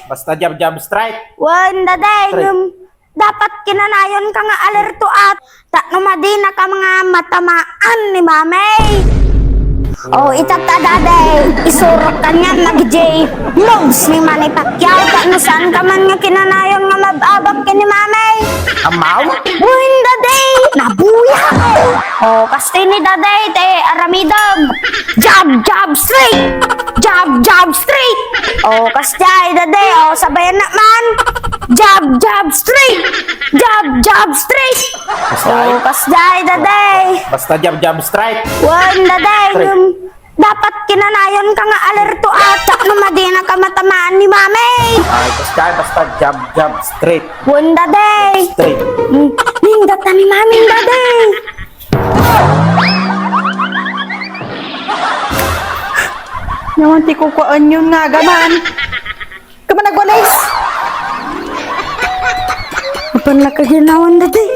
Basta jab-jab strike. Wan, daday, dapat kinanayon ka nga alerto at tak numadina ka mga matamaan ni mamay. Oh, itata daday, isurok ka nga mag-J. Logs ni Manny Pacquiao, no saan ka man nga kinanayon nga mababak ka ni mamay. Amaw? Wan, daday, nabuya. Oh, kasi ni daday, te, aramidog. Jab, jab, straight. Jab, jab, straight. Oh, kasjay, daday, oh, sabayan na man. Jab, jab, straight. Jab, jab, straight. Oh, kasjay, daday. Basta jab-jab strike. Wan, daday, dapat kinanayon ka nga alerto ata no madina ka matamaan ni mamay. Ay, basta jab-jab straight. Wan, daday. Straight. Ninggat na ni maming, daday. Naman ti kukuan yun nga gaman. Kaman nagwalis. Apa na kaginawan, daday?